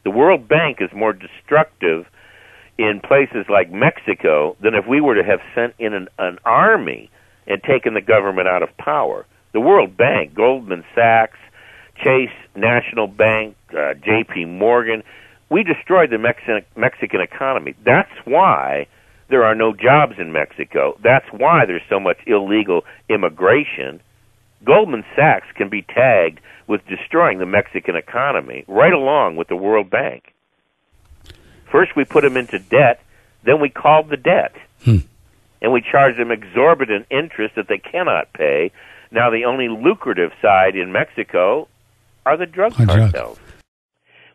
The World Bank is more destructive in places like Mexico than if we were to have sent in an army and taken the government out of power. The World Bank, Goldman Sachs, Chase National Bank, J.P. Morgan, we destroyed the Mexican economy. That's why there are no jobs in Mexico. That's why there's so much illegal immigration. Goldman Sachs can be tagged with destroying the Mexican economy right along with the World Bank. First we put them into debt, then we called the debt. And we charge them exorbitant interest that they cannot pay. Now the only lucrative side in Mexico are the drug cartels.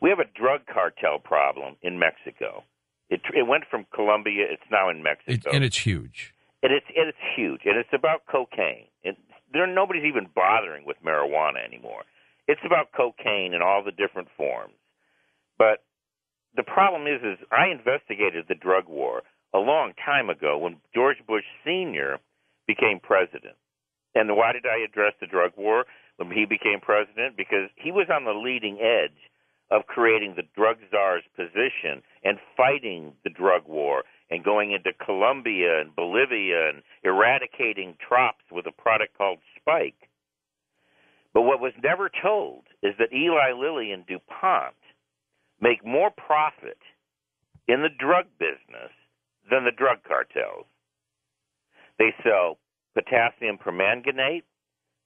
We have a drug cartel problem in Mexico. It went from Colombia, it's now in Mexico. And it's huge. And it's huge, and it's about cocaine. Nobody's even bothering with marijuana anymore. It's about cocaine in all the different forms. But the problem is I investigated the drug war a long time ago when George Bush Sr. became president. And why did I address the drug war when he became president? Because he was on the leading edge of creating the drug czar's position and fighting the drug war and going into Colombia and Bolivia and eradicating trops with a product called Spike. But what was never told is that Eli Lilly and DuPont make more profit in the drug business than the drug cartels. They sell potassium permanganate,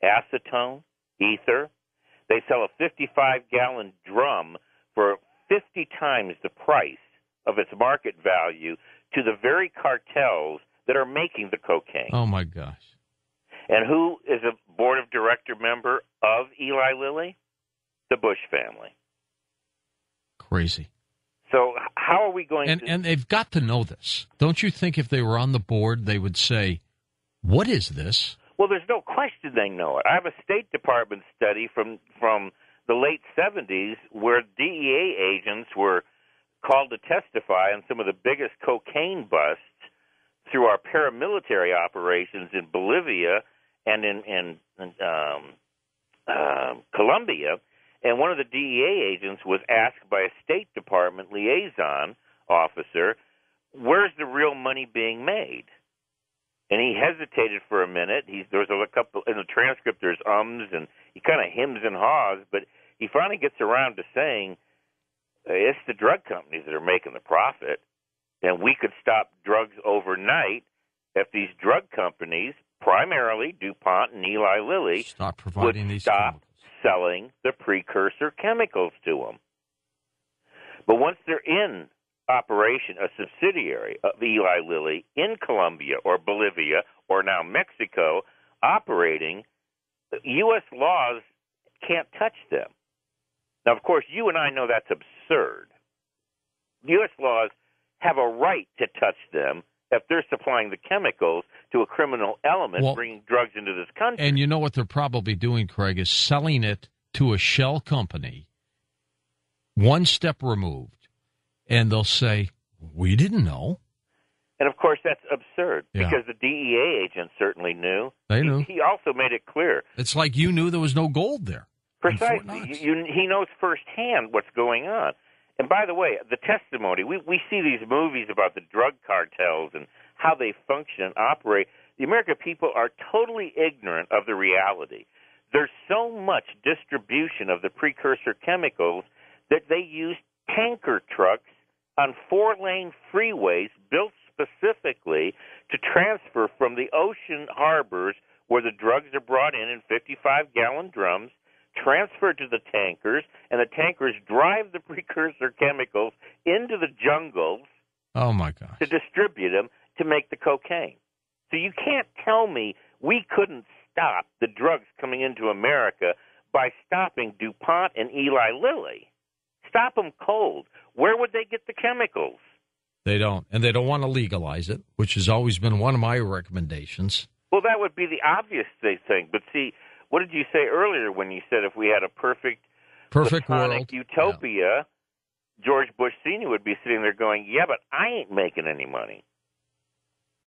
acetone, ether. They sell a 55-gallon drum for 50 times the price of its market value to the very cartels that are making the cocaine. Oh, my gosh. And who is a board of director member of Eli Lilly? The Bush family. Crazy. So how are we going to... And they've got to know this. Don't you think if they were on the board, they would say, what is this? Well, there's no question they know it. I have a State Department study from the late 70s where DEA agents were called to testify on some of the biggest cocaine busts through our paramilitary operations in Bolivia and in Colombia. And one of the DEA agents was asked by a State Department liaison officer, where's the real money being made? And he hesitated for a minute. There's a couple in the transcript. There's ums and he kind of hems and haws, but he finally gets around to saying it's the drug companies that are making the profit, and we could stop drugs overnight if these drug companies, primarily DuPont and Eli Lilly, would stop selling the precursor chemicals to them. But once they're in operation, a subsidiary of Eli Lilly in Colombia or Bolivia or now Mexico operating, U.S. laws can't touch them. Now, of course, you and I know that's absurd. U.S. laws have a right to touch them if they're supplying the chemicals to a criminal element bringing drugs into this country. And you know what they're probably doing, Craig, is selling it to a shell company one step removed, and they'll say, we didn't know. And, of course, that's absurd because the DEA agent certainly knew. They knew. He also made it clear. It's like you knew there was no gold there. Precisely. He knows firsthand what's going on. And by the way, the testimony, we see these movies about the drug cartels and how they function and operate. The American people are totally ignorant of the reality. There's so much distribution of the precursor chemicals that they use tanker trucks on 4-lane freeways built specifically to transfer from the ocean harbors where the drugs are brought in 55-gallon drums, transferred to the tankers, and the tankers drive the precursor chemicals into the jungles to distribute them to make the cocaine. So you can't tell me we couldn't stop the drugs coming into America by stopping DuPont and Eli Lilly. Stop them cold. Where would they get the chemicals? They don't. And they don't want to legalize it, which has always been one of my recommendations. Well, that would be the obvious thing. But see, what did you say earlier when you said if we had a perfect world utopia, George Bush Sr. would be sitting there going, yeah, but I ain't making any money.